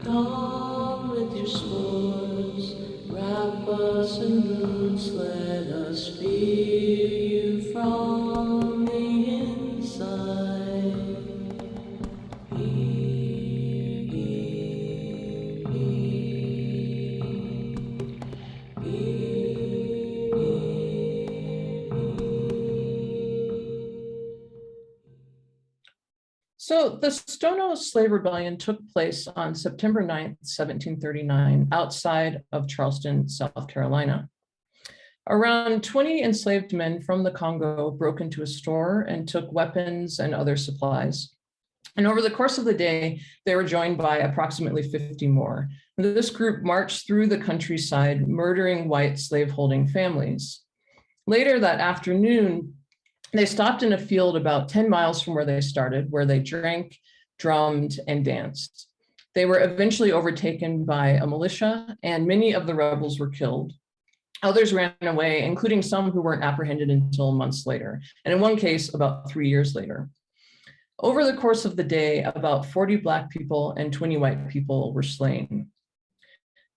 Come with your spores, wrap us in roots, let us fear you from the inside. Here, here, here, So the STONO slave rebellion took place on September 9th, 1739, outside of Charleston, South Carolina. Around 20 enslaved men from the Congo broke into a store and took weapons and other supplies. And over the course of the day, they were joined by approximately 50 more. This group marched through the countryside, murdering white slaveholding families. Later that afternoon, they stopped in a field about 10 miles from where they started, where they drank, drummed, and danced. They were eventually overtaken by a militia, and many of the rebels were killed. Others ran away, including some who weren't apprehended until months later, and in one case, about 3 years later. Over the course of the day, about 40 Black people and 20 white people were slain.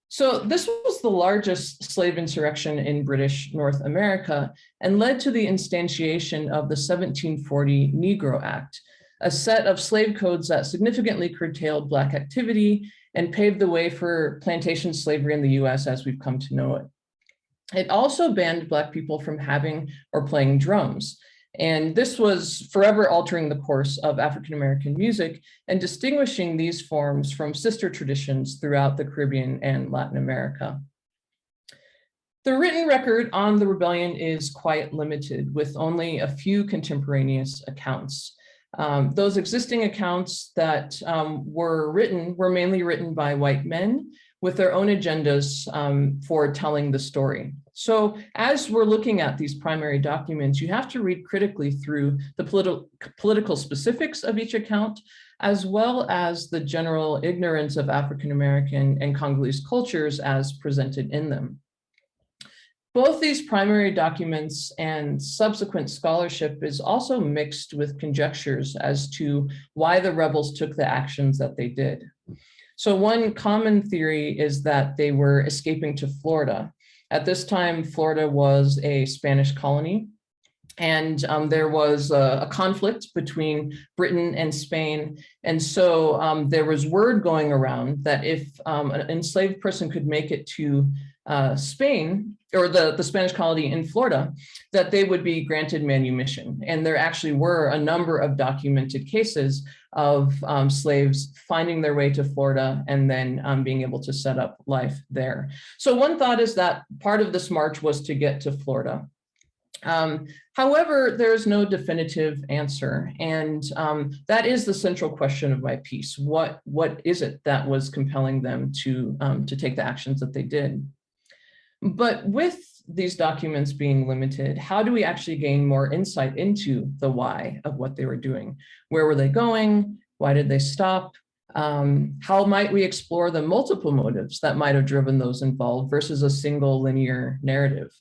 So this was the largest slave insurrection in British North America and led to the instantiation of the 1740 Negro Act, a set of slave codes that significantly curtailed Black activity and paved the way for plantation slavery in the US as we've come to know it. It also banned Black people from having or playing drums. And this was forever altering the course of African-American music and distinguishing these forms from sister traditions throughout the Caribbean and Latin America. The written record on the rebellion is quite limited, with only a few contemporaneous accounts. Those existing accounts that were mainly written by white men with their own agendas for telling the story. So as we're looking at these primary documents, you have to read critically through the political specifics of each account, as well as the general ignorance of African-American and Congolese cultures as presented in them. Both these primary documents and subsequent scholarship is also mixed with conjectures as to why the rebels took the actions that they did. So one common theory is that they were escaping to Florida. At this time, Florida was a Spanish colony, and there was a conflict between Britain and Spain. And so there was word going around that if an enslaved person could make it to Spain, or the Spanish colony in Florida, that they would be granted manumission. And there actually were a number of documented cases of slaves finding their way to Florida and then being able to set up life there. So one thought is that part of this march was to get to Florida. However, there's no definitive answer. And that is the central question of my piece. What is it that was compelling them to take the actions that they did? But with these documents being limited, how do we actually gain more insight into the why of what they were doing? Where were they going? Why did they stop? How might we explore the multiple motives that might have driven those involved versus a single linear narrative?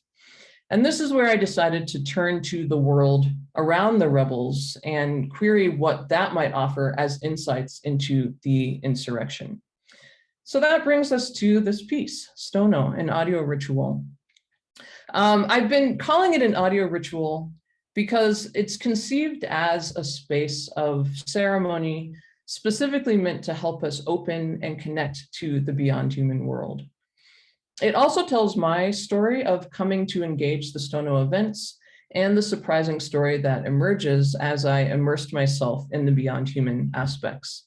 And this is where I decided to turn to the world around the rebels and query what that might offer as insights into the insurrection. So that brings us to this piece, STONO, an audio ritual. I've been calling it an audio ritual because it's conceived as a space of ceremony specifically meant to help us open and connect to the beyond human world. It also tells my story of coming to engage the STONO events and the surprising story that emerges as I immersed myself in the beyond human aspects.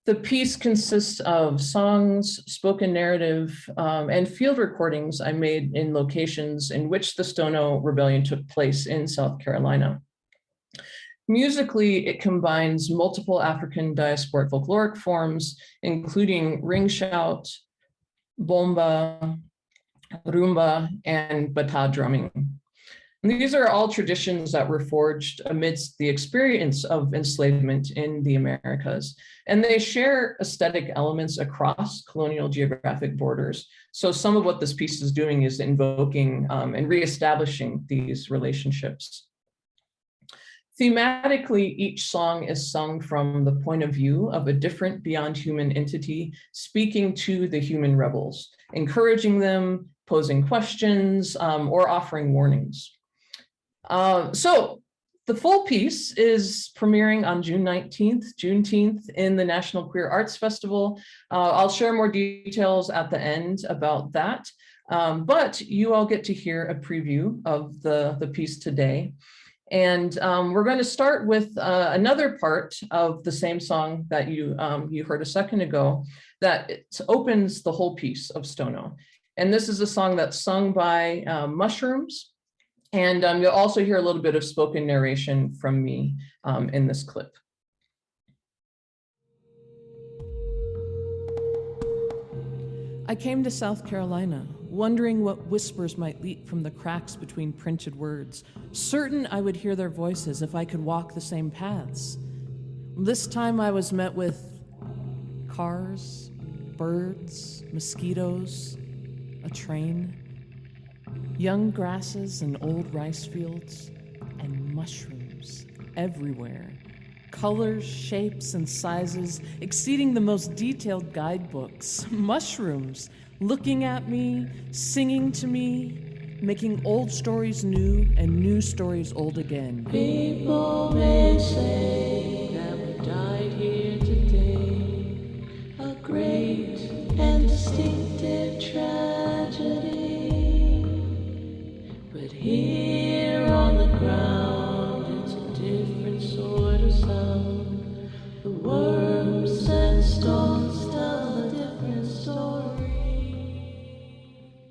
The piece consists of songs, spoken narrative, and field recordings I made in locations in which the STONO rebellion took place in South Carolina. Musically, it combines multiple African diasporic folkloric forms, including ring shout, bomba, rumba, and bata drumming. And these are all traditions that were forged amidst the experience of enslavement in the Americas. And they share aesthetic elements across colonial geographic borders. So some of what this piece is doing is invoking and reestablishing these relationships. Thematically, each song is sung from the point of view of a different beyond human entity, speaking to the human rebels, encouraging them, posing questions, or offering warnings. So the full piece is premiering on June 19th, Juneteenth, in the National Queer Arts Festival. I'll share more details at the end about that, but you all get to hear a preview of the piece today. And we're going to start with another part of the same song that you heard a second ago that opens the whole piece of STONO. And this is a song that's sung by Mushrooms. And you'll also hear a little bit of spoken narration from me in this clip. I came to South Carolina, wondering what whispers might leap from the cracks between printed words, certain I would hear their voices if I could walk the same paths. This time I was met with cars, birds, mosquitoes, a train, young grasses and old rice fields, and mushrooms everywhere. Colors, shapes, and sizes exceeding the most detailed guidebooks. Mushrooms looking at me, singing to me, making old stories new and new stories old again. People may say that we died here today, a great and distinctive tragedy. But here on the ground, it's a different sort of sound. The worms and stones tell a different story.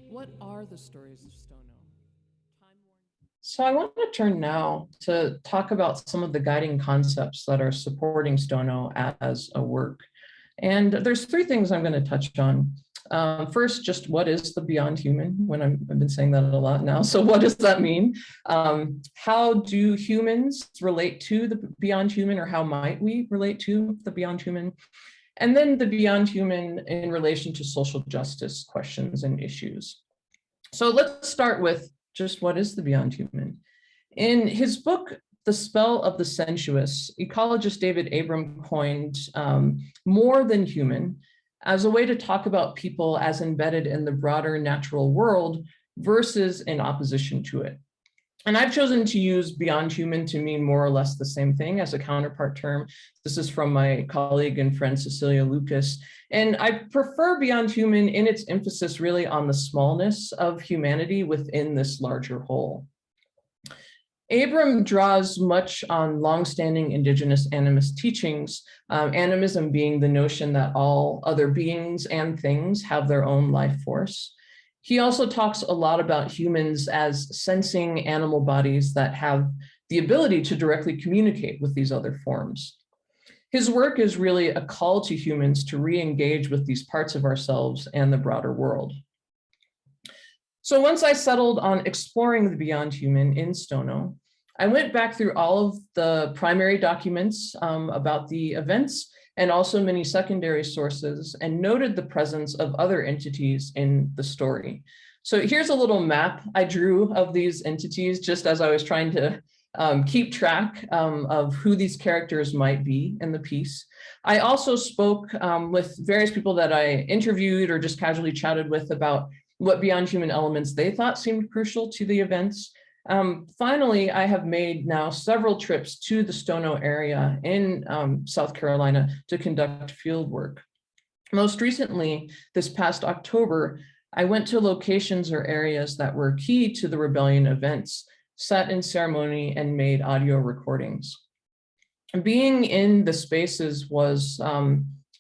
What are the stories of STONO? So I want to turn now to talk about some of the guiding concepts that are supporting STONO as a work. And there's three things I'm going to touch on. First, just what is the beyond human? I've been saying that a lot now. So what does that mean? How do humans relate to the beyond human, or how might we relate to the beyond human? And then the beyond human in relation to social justice questions and issues. So let's start with just what is the beyond human? In his book, The Spell of the Sensuous, ecologist David Abram coined more than human as a way to talk about people as embedded in the broader natural world versus in opposition to it. And I've chosen to use beyond human to mean more or less the same thing as a counterpart term. This is from my colleague and friend Cecilia Lucas. And I prefer beyond human in its emphasis really on the smallness of humanity within this larger whole. Abram draws much on longstanding indigenous animist teachings, animism being the notion that all other beings and things have their own life force. He also talks a lot about humans as sensing animal bodies that have the ability to directly communicate with these other forms. His work is really a call to humans to re-engage with these parts of ourselves and the broader world. So once I settled on exploring the beyond human in STONO, I went back through all of the primary documents about the events and also many secondary sources, and noted the presence of other entities in the story. So here's a little map I drew of these entities, just as I was trying to keep track of who these characters might be in the piece. I also spoke with various people that I interviewed or just casually chatted with about what beyond human elements they thought seemed crucial to the events. Finally, I have made now several trips to the STONO area in South Carolina to conduct field work. Most recently, this past October, I went to locations or areas that were key to the rebellion events, sat in ceremony, and made audio recordings. Being in the spaces was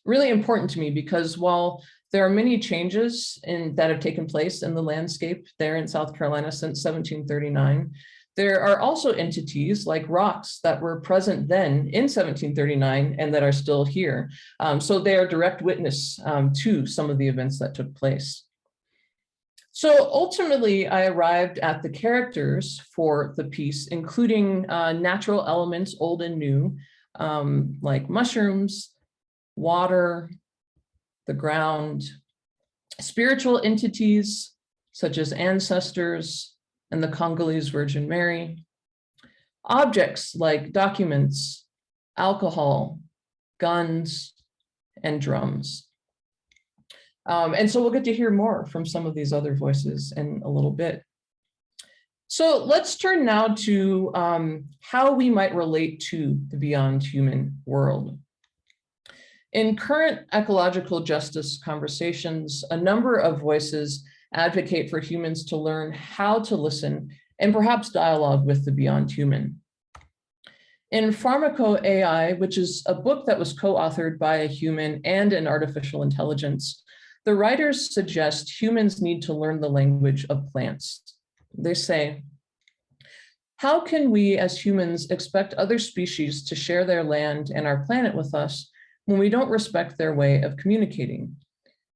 really important to me because while there are many changes that have taken place in the landscape there in South Carolina since 1739. There are also entities like rocks that were present then in 1739 and that are still here. So they are direct witness to some of the events that took place. So ultimately, I arrived at the characters for the piece, including natural elements, old and new, like mushrooms, water, the ground, spiritual entities such as ancestors and the Congolese Virgin Mary, objects like documents, alcohol, guns, and drums. And so we'll get to hear more from some of these other voices in a little bit. So let's turn now to how we might relate to the beyond human world. In current ecological justice conversations, a number of voices advocate for humans to learn how to listen and perhaps dialogue with the beyond human. In Pharmaco AI, which is a book that was co-authored by a human and an artificial intelligence, the writers suggest humans need to learn the language of plants. They say, how can we as humans expect other species to share their land and our planet with us when we don't respect their way of communicating?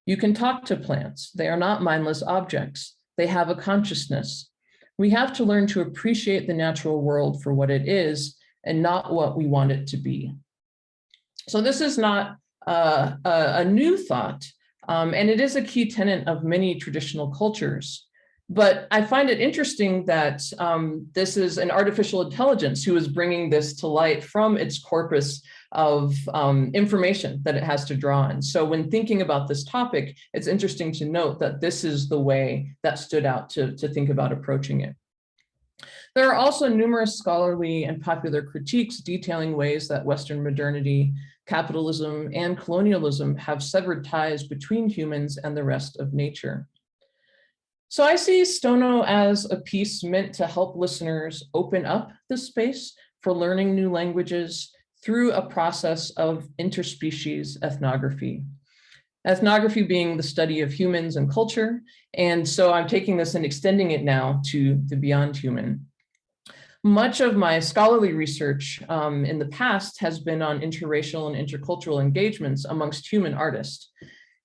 You can talk to plants. They are not mindless objects. They have a consciousness. We have to learn to appreciate the natural world for what it is and not what we want it to be. So this is not a new thought, and it is a key tenet of many traditional cultures. But I find it interesting that this is an artificial intelligence who is bringing this to light from its corpus of information that it has to draw on. So when thinking about this topic, it's interesting to note that this is the way that stood out to think about approaching it. There are also numerous scholarly and popular critiques detailing ways that Western modernity, capitalism, and colonialism have severed ties between humans and the rest of nature. So I see STONO as a piece meant to help listeners open up the space for learning new languages through a process of interspecies ethnography. Ethnography being the study of humans and culture. And so I'm taking this and extending it now to the beyond human. Much of my scholarly research in the past has been on interracial and intercultural engagements amongst human artists.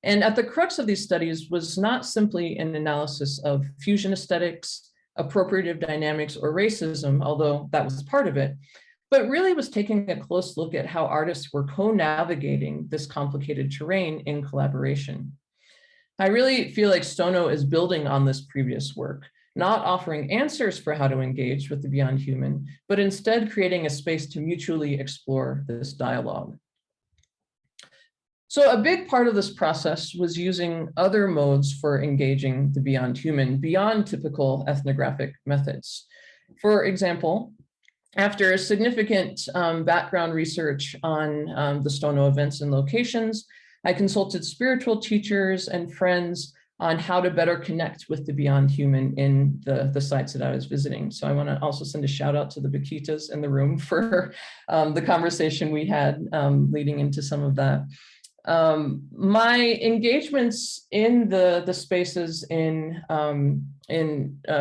And at the crux of these studies was not simply an analysis of fusion aesthetics, appropriative dynamics, or racism, although that was part of it, but really was taking a close look at how artists were co-navigating this complicated terrain in collaboration. I really feel like STONO is building on this previous work, not offering answers for how to engage with the beyond human, but instead creating a space to mutually explore this dialogue. So a big part of this process was using other modes for engaging the beyond human, beyond typical ethnographic methods. For example, after significant background research on the STONO events and locations, I consulted spiritual teachers and friends on how to better connect with the beyond human in the sites that I was visiting. So I want to also send a shout out to the Bakitas in the room for the conversation we had leading into some of that. My engagements in the spaces in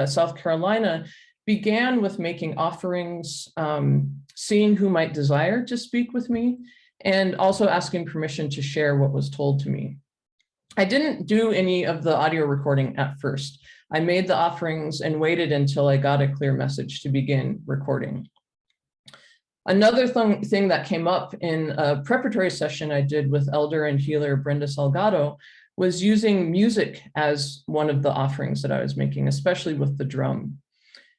South Carolina began with making offerings, seeing who might desire to speak with me, and also asking permission to share what was told to me. I didn't do any of the audio recording at first. I made the offerings and waited until I got a clear message to begin recording. Another thing that came up in a preparatory session I did with elder and healer Brenda Salgado was using music as one of the offerings that I was making, especially with the drum.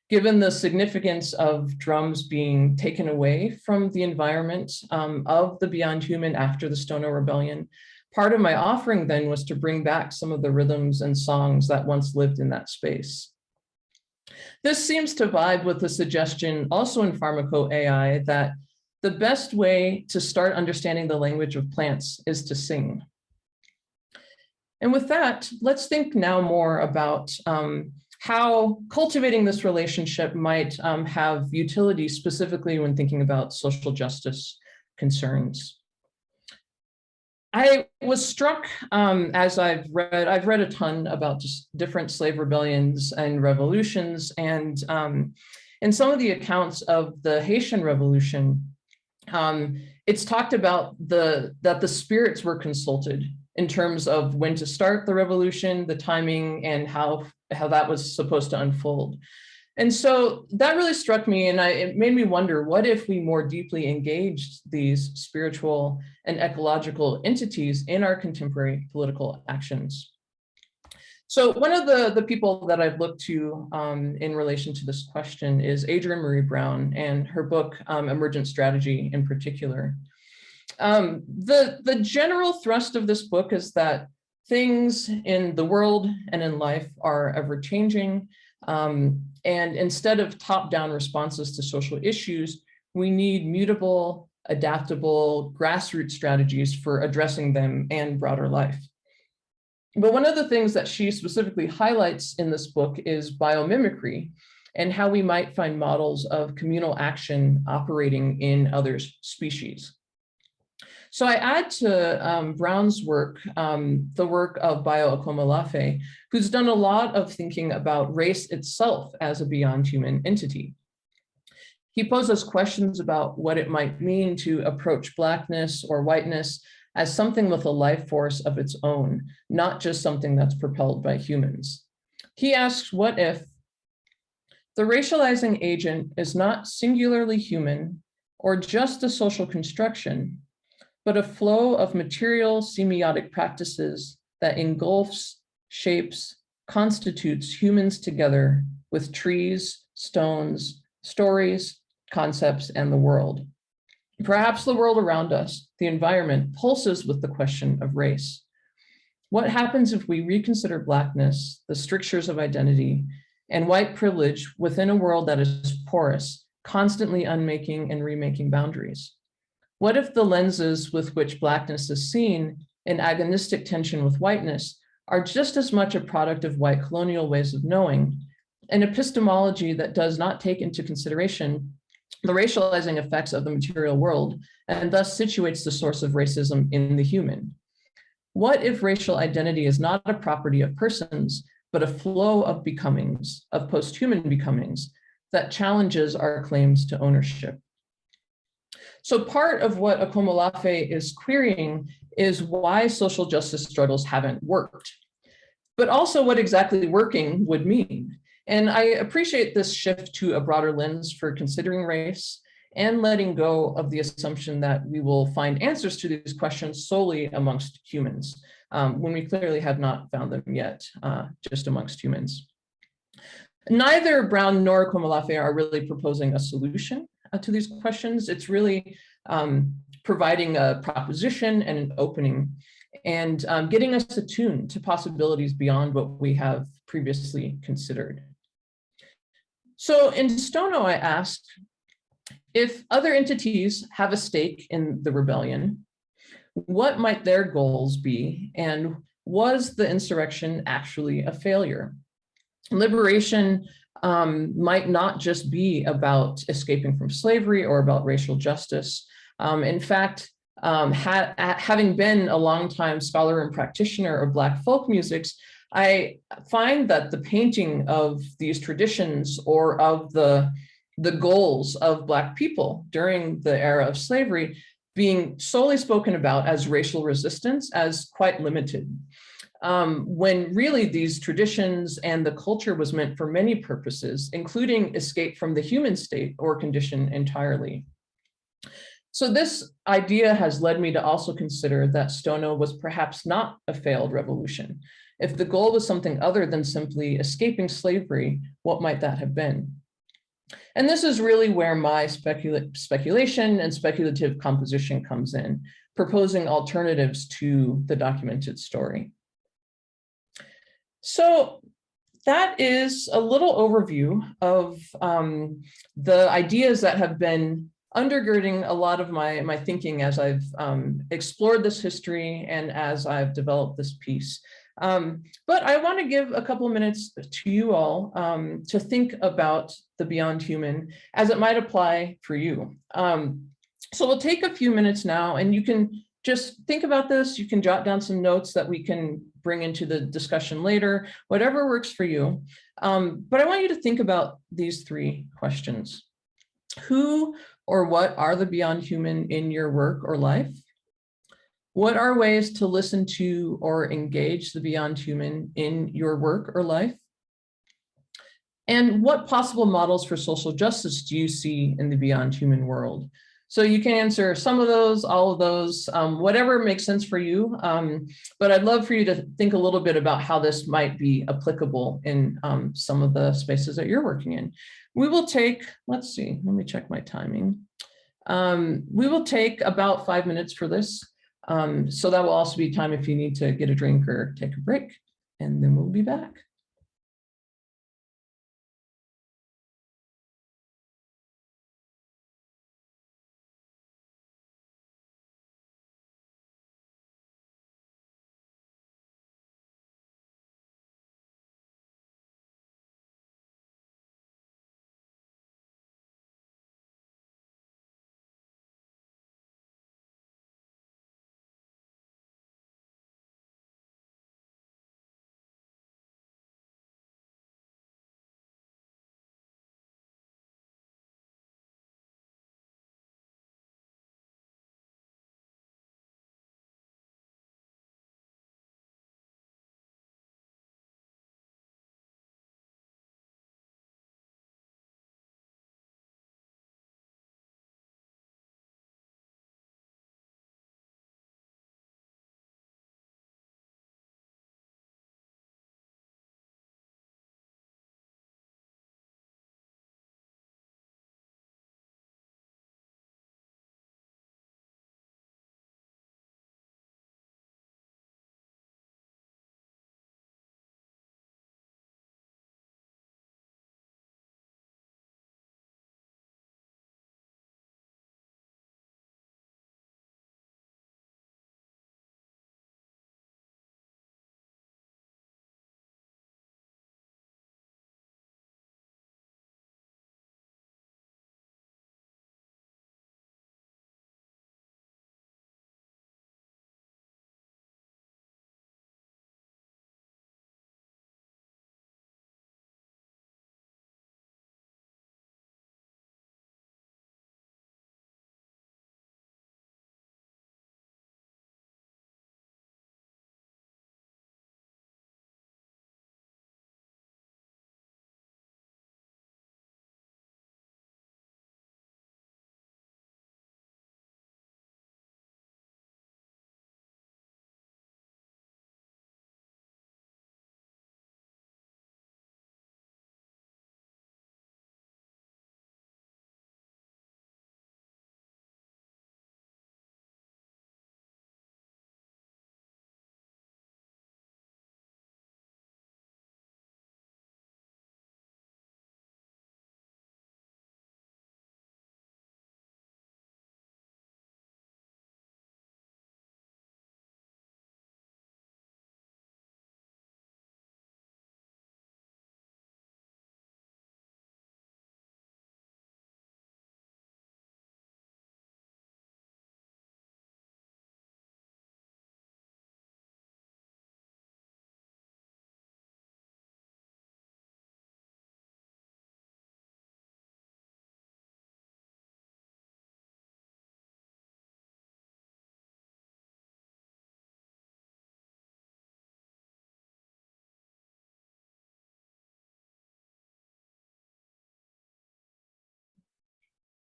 Given the significance of drums being taken away from the environment of the beyond human after the STONO Rebellion, part of my offering then was to bring back some of the rhythms and songs that once lived in that space. This seems to vibe with the suggestion also in Pharmaco AI that the best way to start understanding the language of plants is to sing. And with that, let's think now more about how cultivating this relationship might have utility specifically when thinking about social justice concerns. I was struck as I've read a ton about just different slave rebellions and revolutions, and in some of the accounts of the Haitian Revolution, it's talked about that the spirits were consulted in terms of when to start the revolution, the timing, and how that was supposed to unfold. And so that really struck me, and it made me wonder, what if we more deeply engaged these spiritual and ecological entities in our contemporary political actions? So one of the people that I've looked to in relation to this question is Adrienne Marie Brown and her book, Emergent Strategy in particular. The general thrust of this book is that things in the world and in life are ever changing. And instead of top-down responses to social issues, we need mutable, adaptable, grassroots strategies for addressing them and broader life. But one of the things that she specifically highlights in this book is biomimicry and how we might find models of communal action operating in other species. So I add to Brown's work, the work of Bayo Akomolafe, who's done a lot of thinking about race itself as a beyond human entity. He poses questions about what it might mean to approach Blackness or whiteness as something with a life force of its own, not just something that's propelled by humans. He asks, what if the racializing agent is not singularly human or just a social construction, but a flow of material semiotic practices that engulfs, shapes, constitutes humans together with trees, stones, stories, concepts, and the world. Perhaps the world around us, the environment, pulses with the question of race. What happens if we reconsider Blackness, the strictures of identity, and white privilege within a world that is porous, constantly unmaking and remaking boundaries? What if the lenses with which Blackness is seen in agonistic tension with whiteness are just as much a product of white colonial ways of knowing, an epistemology that does not take into consideration the racializing effects of the material world, and thus situates the source of racism in the human? What if racial identity is not a property of persons, but a flow of becomings, of post-human becomings, that challenges our claims to ownership? So part of what Akomolafe is querying is why social justice struggles haven't worked, but also what exactly working would mean. And I appreciate this shift to a broader lens for considering race and letting go of the assumption that we will find answers to these questions solely amongst humans, when we clearly have not found them yet, just amongst humans. Neither Brown nor Akomolafe are really proposing a solution to these questions. It's really providing a proposition and an opening, and getting us attuned to possibilities beyond what we have previously considered. So in STONO, I asked if other entities have a stake in the rebellion, what might their goals be, and was the insurrection actually a failure? Liberation might not just be about escaping from slavery or about racial justice. In fact, having been a longtime scholar and practitioner of Black folk musics, I find that the painting of these traditions or of the goals of Black people during the era of slavery being solely spoken about as racial resistance as quite limited, when really these traditions and the culture was meant for many purposes, including escape from the human state or condition entirely. So this idea has led me to also consider that STONO was perhaps not a failed revolution. If the goal was something other than simply escaping slavery, what might that have been? And this is really where my speculation and speculative composition comes in, proposing alternatives to the documented story. So that is a little overview of the ideas that have been undergirding a lot of my thinking as I've explored this history and as I've developed this piece. But I want to give a couple minutes to you all to think about the beyond human as it might apply for you. So we'll take a few minutes now, and you can just think about this. You can jot down some notes that we can bring into the discussion later, whatever works for you. But I want you to think about these three questions. Who or what are the beyond human in your work or life? What are ways to listen to or engage the beyond human in your work or life? And what possible models for social justice do you see in the beyond human world? So you can answer some of those, all of those, whatever makes sense for you. But I'd love for you to think a little bit about how this might be applicable in some of the spaces that you're working in. We will take, let's see, let me check my timing. We will take about 5 minutes for this. So that will also be time if you need to get a drink or take a break, and then we'll be back.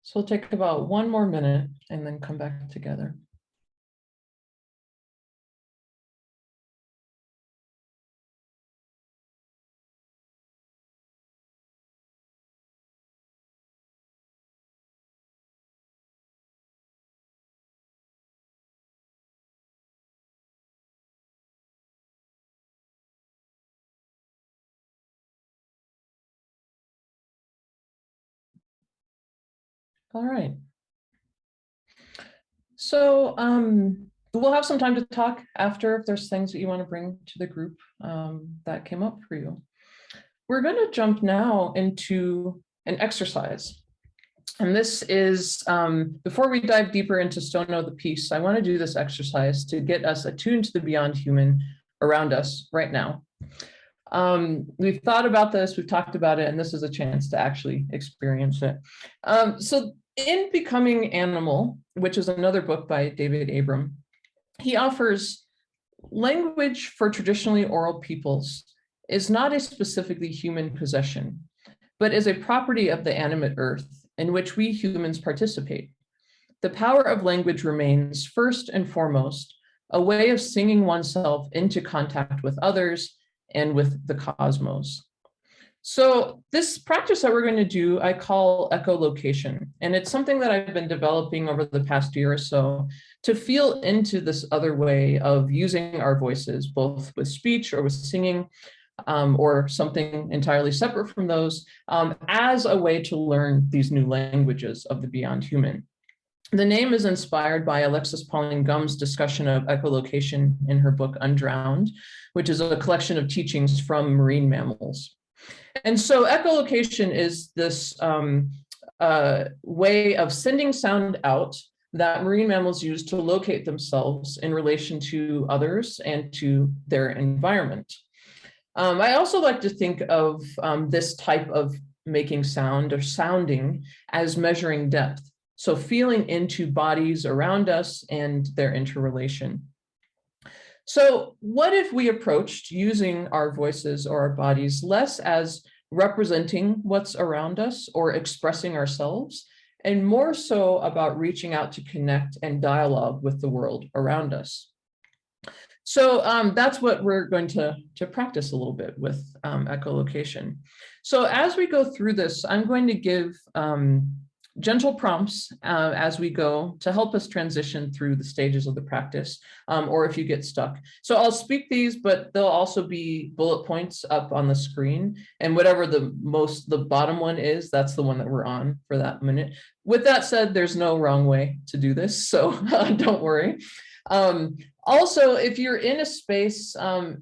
So we'll take about 1 more minute and then come back together. All right. So we'll have some time to talk after if there's things that you want to bring to the group that came up for you. We're going to jump now into an exercise. And this is, before we dive deeper into STONO the piece, I want to do this exercise to get us attuned to the beyond human around us right now. We've thought about this, we've talked about it, and this is a chance to actually experience it. So in Becoming Animal, which is another book by David Abram, he offers language for traditionally oral peoples is not a specifically human possession, but is a property of the animate earth in which we humans participate. the power of language remains first and foremost a way of singing oneself into contact with others and with the cosmos. So this practice that we're going to do, I call echolocation, and it's something that I've been developing over the past year or so to feel into this other way of using our voices, both with speech or with singing, or something entirely separate from those, as a way to learn these new languages of the beyond human. The name is inspired by Alexis Pauline Gumb's discussion of echolocation in her book Undrowned, which is a collection of teachings from marine mammals. And so echolocation is this way of sending sound out that marine mammals use to locate themselves in relation to others and to their environment. I also like to think of this type of making sound or sounding as measuring depth. So feeling into bodies around us and their interrelation. So what if we approached using our voices or our bodies less as representing what's around us or expressing ourselves, and more so about reaching out to connect and dialogue with the world around us? So that's what we're going to practice a little bit with echolocation. So as we go through this, I'm going to give gentle prompts as we go to help us transition through the stages of the practice, or if you get stuck. So I'll speak these, but there'll also be bullet points up on the screen, and whatever the bottom one is, that's the one that we're on for that minute. With that said, there's no wrong way to do this, so don't worry. Also, if you're in a space,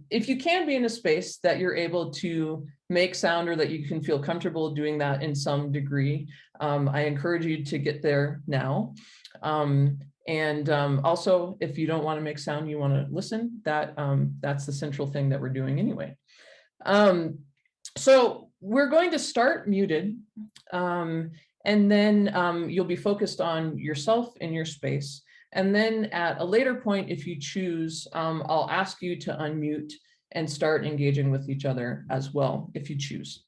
if you can be in a space that you're able to make sound or that you can feel comfortable doing that in some degree, I encourage you to get there now. Also, if you don't want to make sound, you want to listen, that's the central thing that we're doing anyway. So we're going to start muted, and then you'll be focused on yourself in your space. And then at a later point, if you choose, I'll ask you to unmute and start engaging with each other as well, if you choose.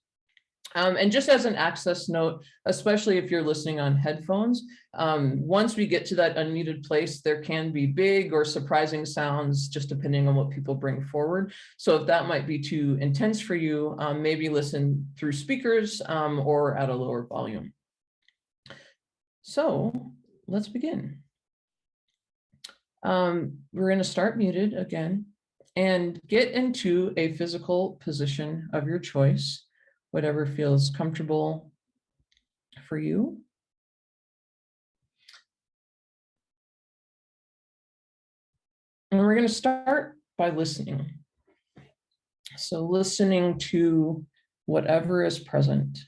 And just as an access note, especially if you're listening on headphones, once we get to that unmuted place, there can be big or surprising sounds, just depending on what people bring forward. So if that might be too intense for you, maybe listen through speakers or at a lower volume. So let's begin. We're going to start muted again and get into a physical position of your choice, whatever feels comfortable for you. And we're going to start by listening. So listening to whatever is present.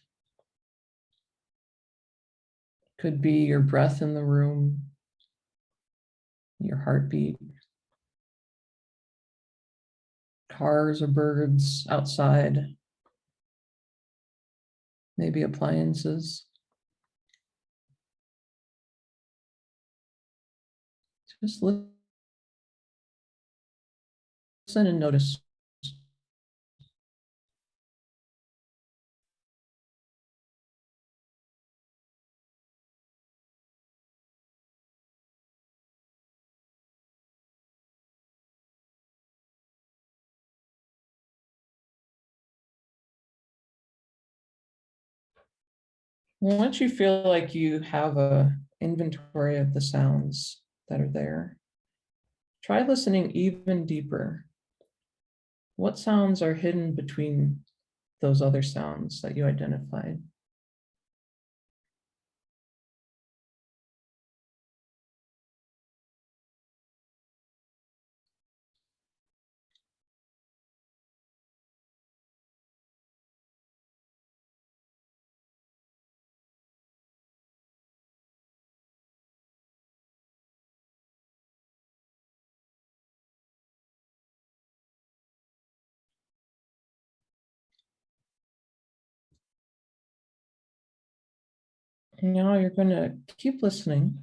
Could be your breath in the room, your heartbeat, cars or birds outside, maybe appliances. Just listen and notice. Once you feel like you have an inventory of the sounds that are there, try listening even deeper. What sounds are hidden between those other sounds that you identified? Now you're going to keep listening.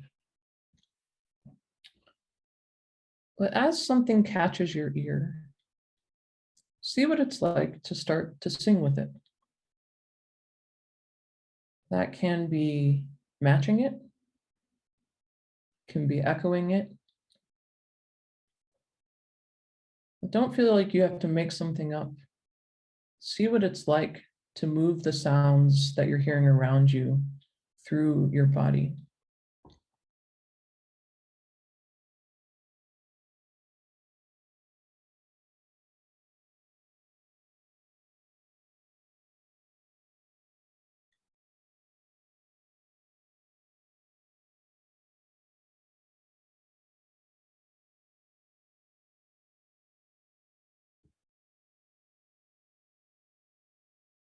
But as something catches your ear, see what it's like to start to sing with it. That can be matching it, can be echoing it. But don't feel like you have to make something up. See what it's like to move the sounds that you're hearing around you through your body.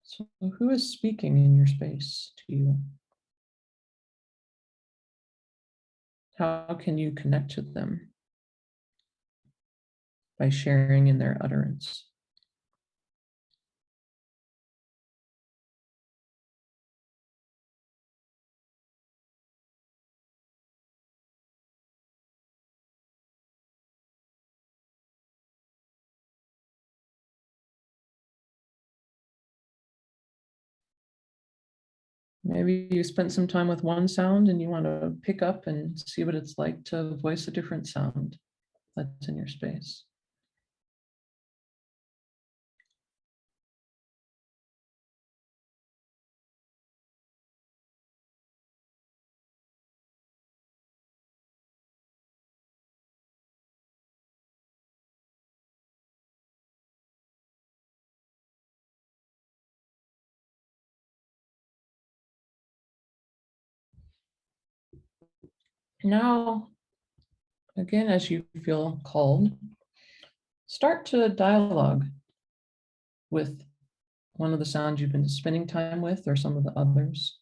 So who is speaking in your space to you? How can you connect to them? By sharing in their utterance. Maybe you spent some time with one sound and you want to pick up and see what it's like to voice a different sound that's in your space. Now, again, as you feel called, start to dialogue with one of the sounds you've been spending time with or some of the others.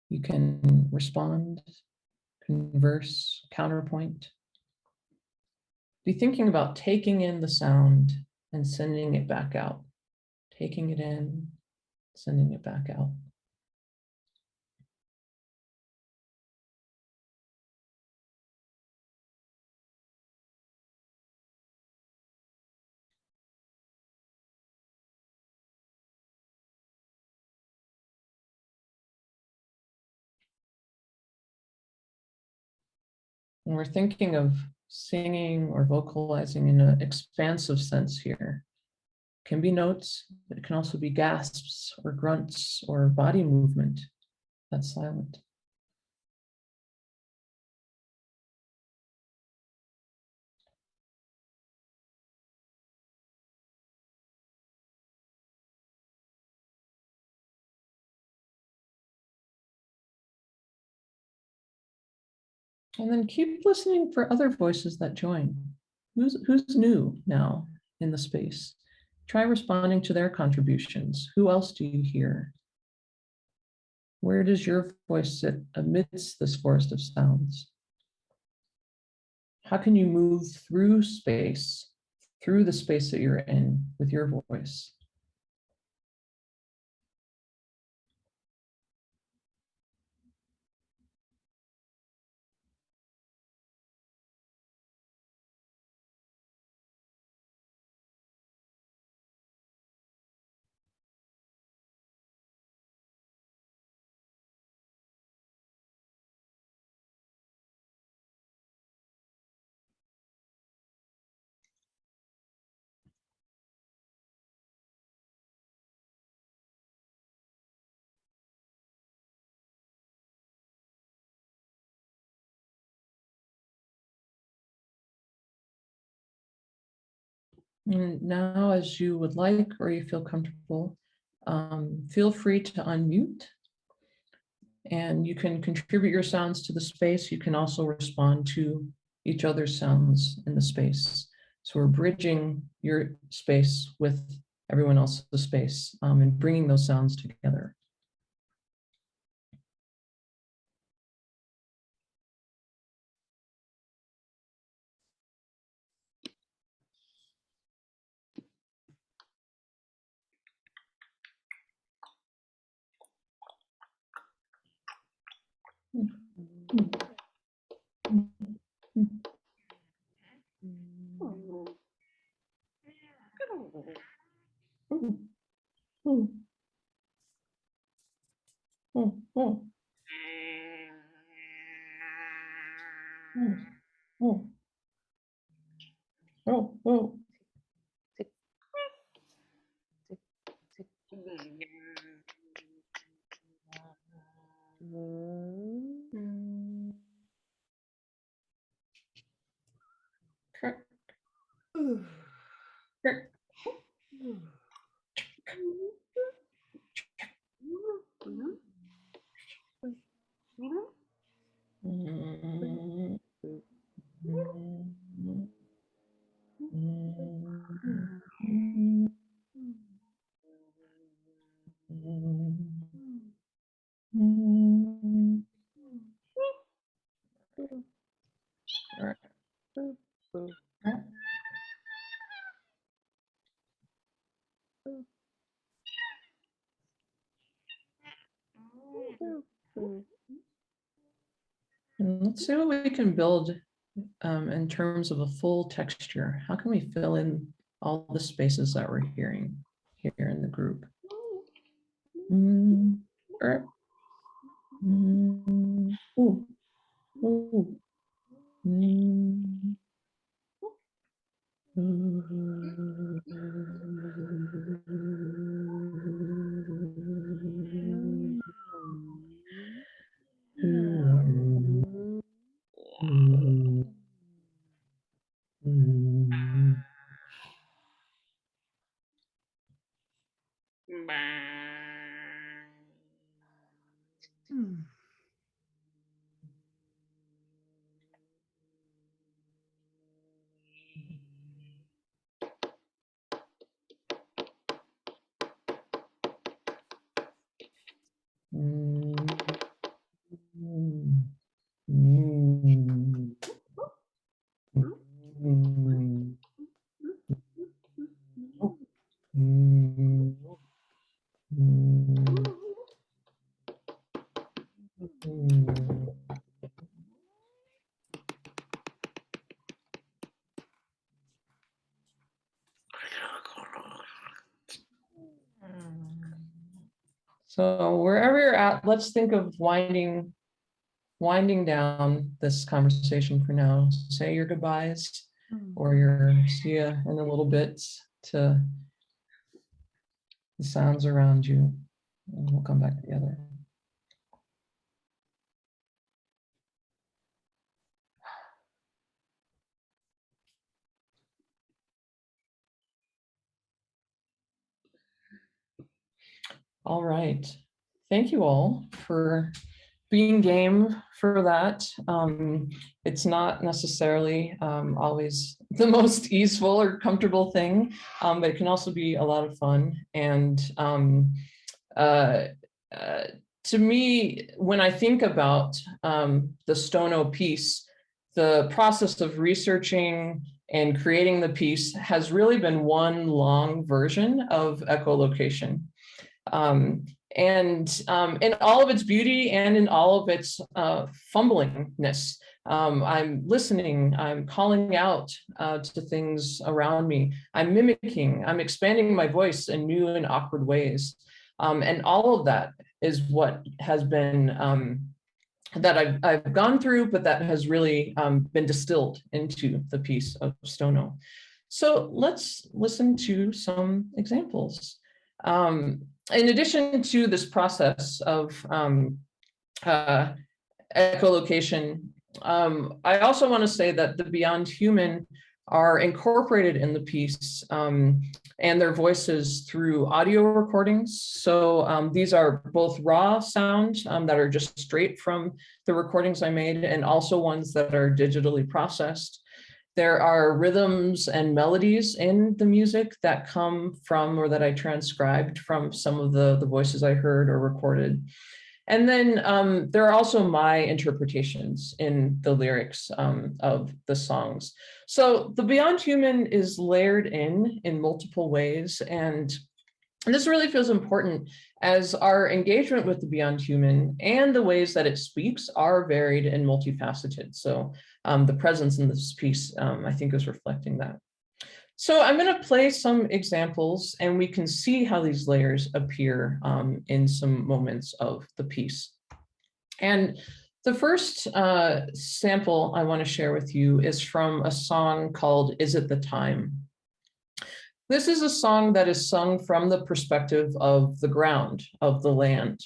You can respond, converse, counterpoint. Be thinking about taking in the sound and sending it back out. Taking it in, sending it back out. And we're thinking of singing or vocalizing in an expansive sense here. It can be notes, but it can also be gasps or grunts or body movement that's silent. And then keep listening for other voices that join. Who's new now in the space? Try responding to their contributions. Who else do you hear? Where does your voice sit amidst this forest of sounds? How can you move through space, through the space that you're in with your voice? And now, as you would like or you feel comfortable, feel free to unmute. And you can contribute your sounds to the space. You can also respond to each other's sounds in the space. So we're bridging your space with everyone else's space and bringing those sounds together. Oh, oh. Correct. Correct. And let's see what we can build in terms of a full texture. How can we fill in all the spaces that we're hearing here in the group? Ooh. Ooh. So wherever you're at, let's think of winding down this conversation for now. Say your goodbyes or your see ya in a little bit to the sounds around you. And we'll come back together. All right. Thank you all for being game for that. It's not necessarily always the most easeful or comfortable thing, but it can also be a lot of fun. And to me, when I think about the STONO piece, the process of researching and creating the piece has really been one long version of echolocation. And in all of its beauty and in all of its fumblingness, I'm listening, I'm calling out to things around me, I'm mimicking, I'm expanding my voice in new and awkward ways. And all of that is what has been, that I've gone through, but that has really been distilled into the piece of STONO. So let's listen to some examples. In addition to this process of echolocation, I also want to say that the Beyond Human are incorporated in the piece and their voices through audio recordings. So these are both raw sound that are just straight from the recordings I made, and also ones that are digitally processed. There are rhythms and melodies in the music that come from, or that I transcribed from some of the voices I heard or recorded. And then there are also my interpretations in the lyrics of the songs. So the Beyond Human is layered in multiple ways. And this really feels important as our engagement with the Beyond Human and the ways that it speaks are varied and multifaceted. So the presence in this piece, I think, is reflecting that. So I'm going to play some examples and we can see how these layers appear in some moments of the piece. And The first sample I want to share with you is from a song called Is It the Time? This is a song that is sung from the perspective of the ground, of the land.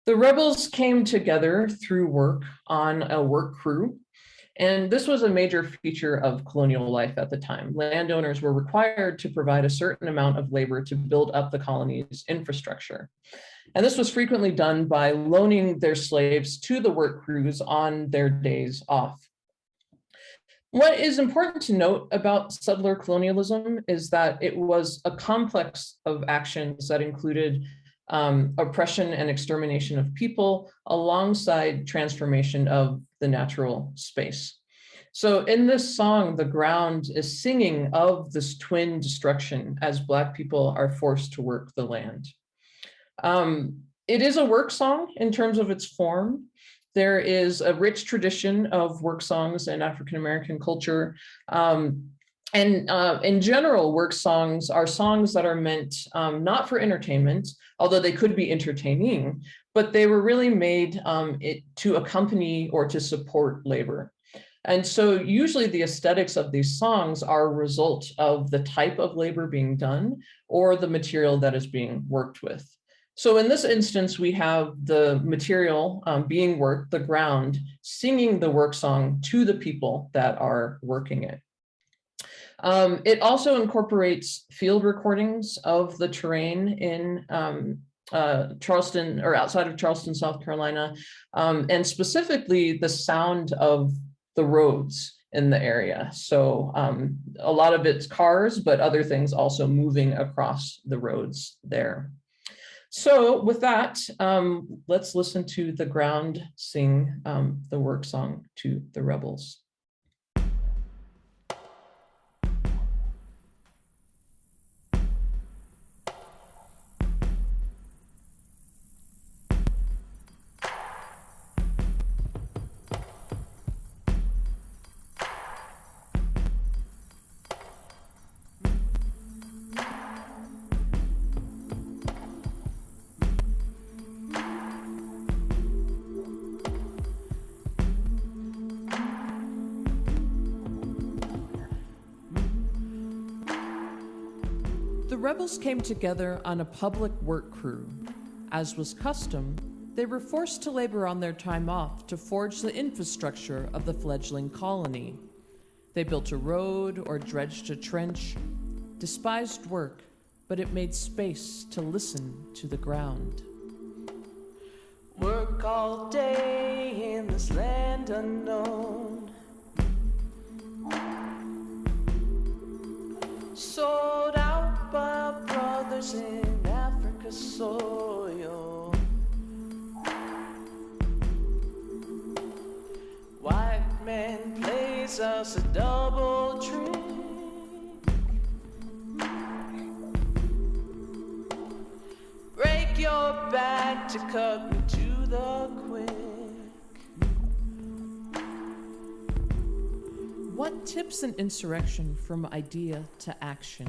The rebels came together through work on a work crew, and this was a major feature of colonial life at the time. Landowners were required to provide a certain amount of labor to build up the colony's infrastructure. And this was frequently done by loaning their slaves to the work crews on their days off. What is important to note about settler colonialism is that it was a complex of actions that included oppression and extermination of people alongside transformation of the natural space. So in this song, the ground is singing of this twin destruction as Black people are forced to work the land. It is a work song in terms of its form. There is a rich tradition of work songs in African-American culture. In general, work songs are songs that are meant not for entertainment, although they could be entertaining, but they were really made to accompany or to support labor. And so usually the aesthetics of these songs are a result of the type of labor being done or the material that is being worked with. So in this instance, we have the material being worked, the ground, singing the work song to the people that are working it. It also incorporates field recordings of the terrain in Charleston or outside of Charleston, South Carolina, and specifically the sound of the roads in the area. So a lot of it's cars, but other things also moving across the roads there. So with that, let's listen to the ground sing the work song to the rebels. The rebels came together on a public work crew. As was custom, they were forced to labor on their time off to forge the infrastructure of the fledgling colony. They built a road or dredged a trench, despised work, but it made space to listen to the ground. Work all day in this land unknown, sold out by our brothers in Africa's soil. White man plays us a double trick. Break your back to cut me to the quick. What tips an insurrection from idea to action?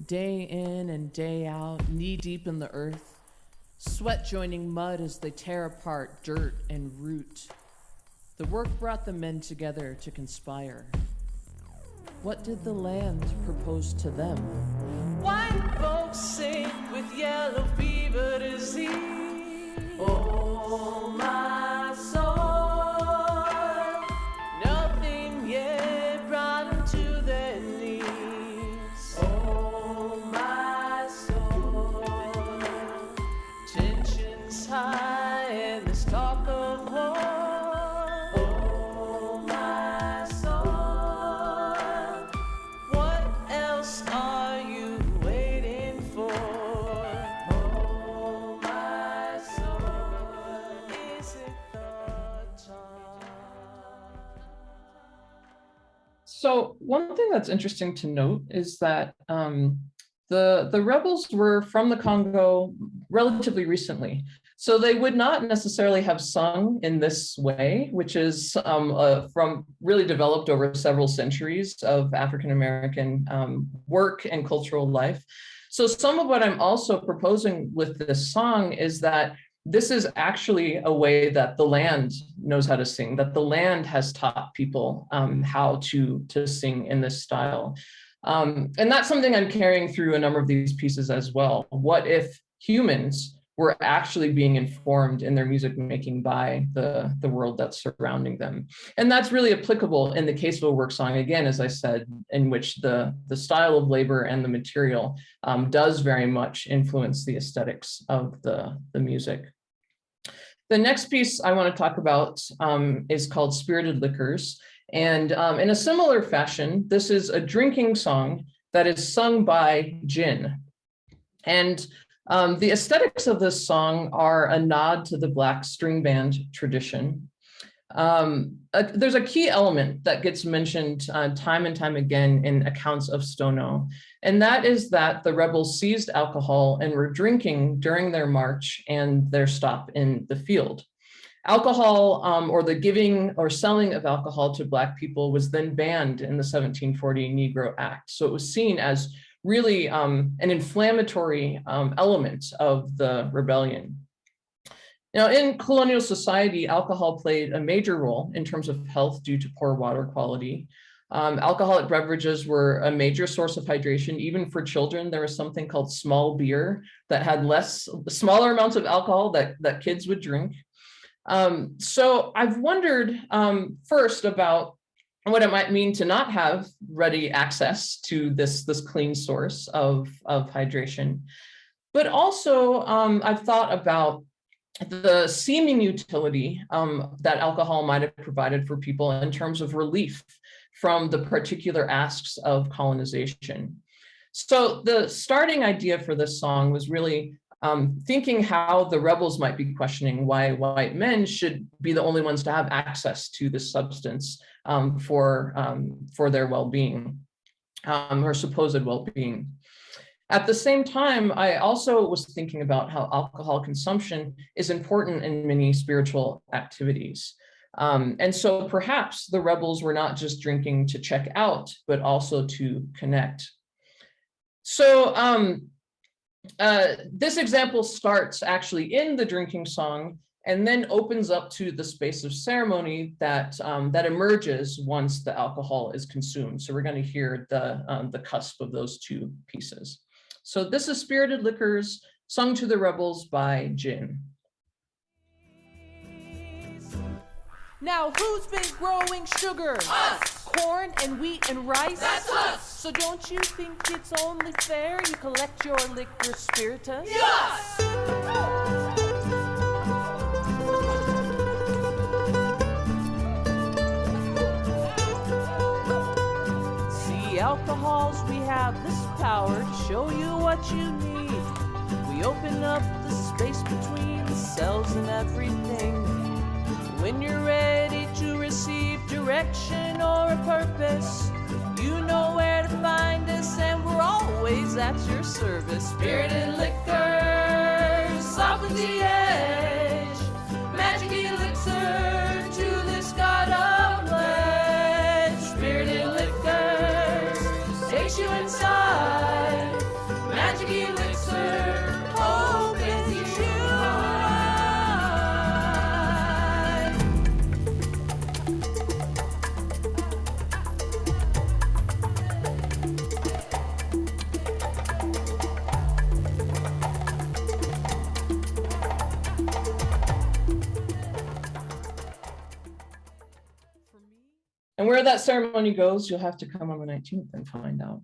Day in and day out, knee-deep in the earth, sweat joining mud as they tear apart dirt and root. The work brought the men together to conspire. What did the land propose to them? White folks sick with yellow fever disease. Oh, my soul, nothing yet brought them to their knees. Oh, my soul, tensions high and there's talk of war. Oh, my soul, what else are you waiting for? Oh, my soul, is it the time? So one thing that's interesting to note is that the rebels were from the Congo relatively recently. So they would not necessarily have sung in this way, which is from really developed over several centuries of African-American work and cultural life. So some of what I'm also proposing with this song is that this is actually a way that the land knows how to sing, that the land has taught people how to sing in this style. And that's something I'm carrying through a number of these pieces as well. What if humans were actually being informed in their music making by the world that's surrounding them? And that's really applicable in the case of a work song, again, as I said, in which the style of labor and the material does very much influence the aesthetics of the music. The next piece I want to talk about is called Spirited Liquors. And in a similar fashion, this is a drinking song that is sung by gin. And the aesthetics of this song are a nod to the Black string band tradition. There's a key element that gets mentioned time and time again in accounts of STONO, and that is that the rebels seized alcohol and were drinking during their march and their stop in the field. Alcohol, or the giving or selling of alcohol to Black people, was then banned in the 1740 Negro Act. So it was seen as really an inflammatory element of the rebellion. Now, in colonial society, alcohol played a major role in terms of health due to poor water quality. Alcoholic beverages were a major source of hydration, even for children. There was something called small beer that had smaller amounts of alcohol that kids would drink. So I've wondered first about what it might mean to not have ready access to this clean source of hydration. But also I've thought about the seeming utility that alcohol might have provided for people in terms of relief from the particular asks of colonization. So the starting idea for this song was really thinking how the rebels might be questioning why white men should be the only ones to have access to this substance for their well-being, or supposed well-being. At the same time, I also was thinking about how alcohol consumption is important in many spiritual activities. And so perhaps the rebels were not just drinking to check out, but also to connect. So this example starts actually in the drinking song and then opens up to the space of ceremony that emerges once the alcohol is consumed. So we're going to hear the cusp of those two pieces. So this is Spirited Liquors, sung to the rebels by Gin. Now, who's been growing sugar? Us! Corn and wheat and rice? That's us! So don't you think it's only fair you collect your liquor spiritus? Yes! See, alcohols, we have this power to show you what you need. We open up the space between the cells and everything. When you're ready to receive direction or a purpose, you know where to find us, and we're always at your service. Spirited liquors, soften the edge, magic elixir to this god of pledge. Spirited liquors takes you inside, magic elixir opens you wide. And where that ceremony goes, you'll have to come on the 19th and find out.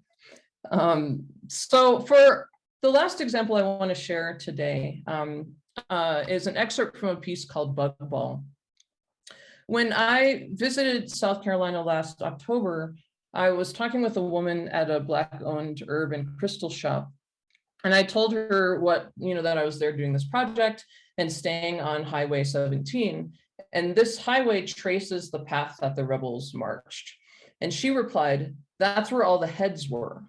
So for the last example I want to share today is an excerpt from a piece called Bug Ball. When I visited South Carolina last October, I was talking with a woman at a Black-owned herb and crystal shop. And I told her that I was there doing this project and staying on Highway 17. And this highway traces the path that the rebels marched. And she replied, "That's where all the heads were."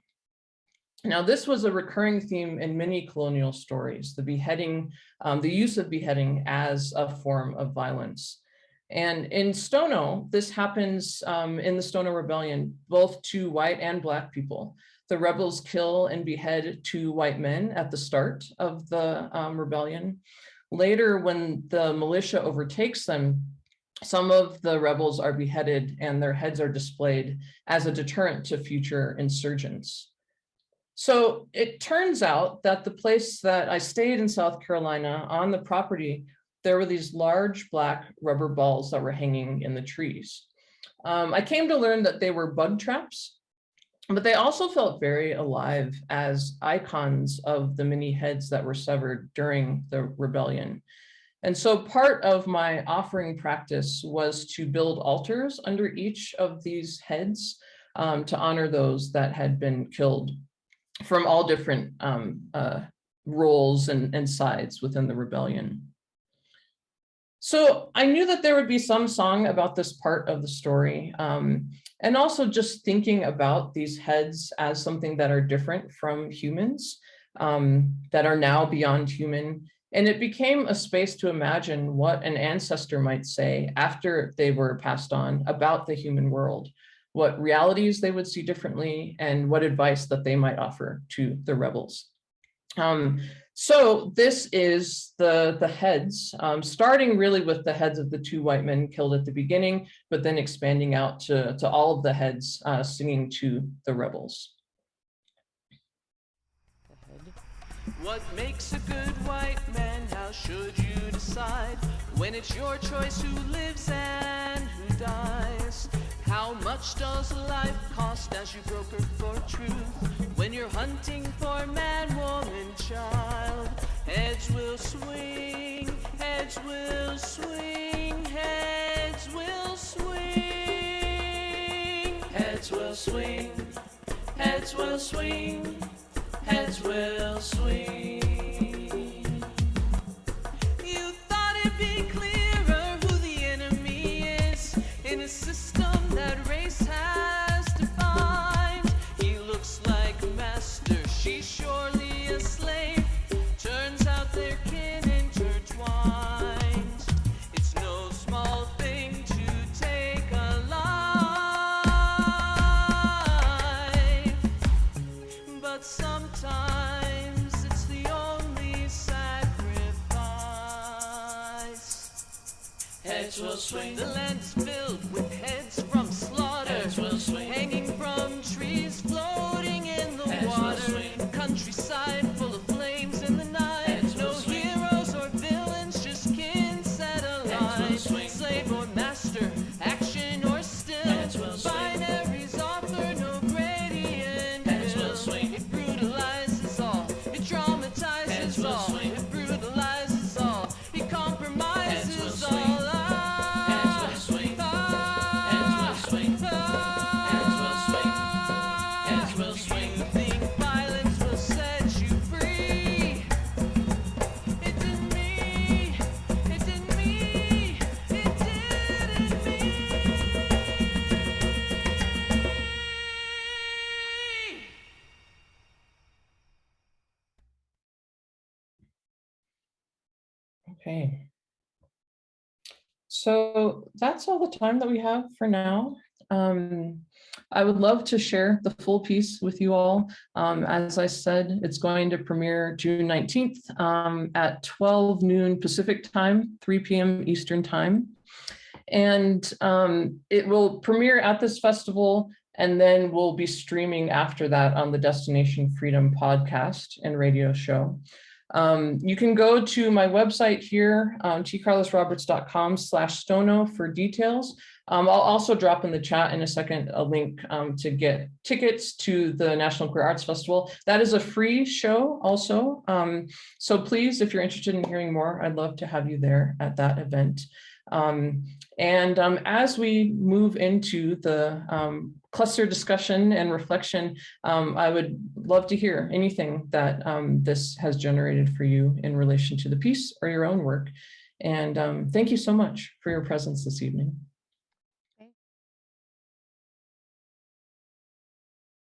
Now, this was a recurring theme in many colonial stories, the beheading, the use of beheading as a form of violence. And in STONO, this happens in the STONO Rebellion, both to white and Black people. The rebels kill and behead 2 white men at the start of the rebellion. Later, when the militia overtakes them, some of the rebels are beheaded and their heads are displayed as a deterrent to future insurgents. So it turns out that the place that I stayed in South Carolina, on the property, there were these large black rubber balls that were hanging in the trees. I came to learn that they were bug traps, but they also felt very alive as icons of the many heads that were severed during the rebellion. And so part of my offering practice was to build altars under each of these heads to honor those that had been killed from all different roles and sides within the rebellion. So I knew that there would be some song about this part of the story, and also just thinking about these heads as something that are different from humans, that are now beyond human. And it became a space to imagine what an ancestor might say after they were passed on about the human world, what realities they would see differently, and what advice that they might offer to the rebels. So this is the heads, starting really with the heads of the two white men killed at the beginning, but then expanding out to all of the heads singing to the rebels. What makes a good white man? How should you decide when it's your choice who lives and who dies? How much does life cost as you broker for truth when you're hunting for man, woman, child? Heads will swing, heads will swing, heads will swing, heads will swing, heads will swing, heads will swing. You thought it'd be clearer who the enemy is in a system that race has defined. He looks like a master, she's surely a slave. Turns out they're kin intertwined. It's no small thing to take a life, but sometimes it's the only sacrifice. Heads will swing, the land's filled with heads from slaughter. Heads will swing, hanging from trees, floating in the heads water. Countryside full of flames in the night. Heads no heroes or villains, just kin set alive. Slave or master, action or still. Binaries offer no gradient. Heads will swing. It brutalizes all. It traumatizes all. It brutalizes all. It compromises all. Okay. So that's all the time that we have for now. I would love to share the full piece with you all. As I said, it's going to premiere June 19th at 12 noon Pacific time, 3 p.m. Eastern time. And it will premiere at this festival, and then we'll be streaming after that on the Destination Freedom podcast and radio show. You can go to my website here, tcarlisroberts.com/stono for details. I'll also drop in the chat in a second a link to get tickets to the National Queer Arts Festival. That is a free show also. So please, if you're interested in hearing more, I'd love to have you there at that event. As we move into the cluster discussion and reflection, I would love to hear anything that this has generated for you in relation to the piece or your own work. And thank you so much for your presence this evening.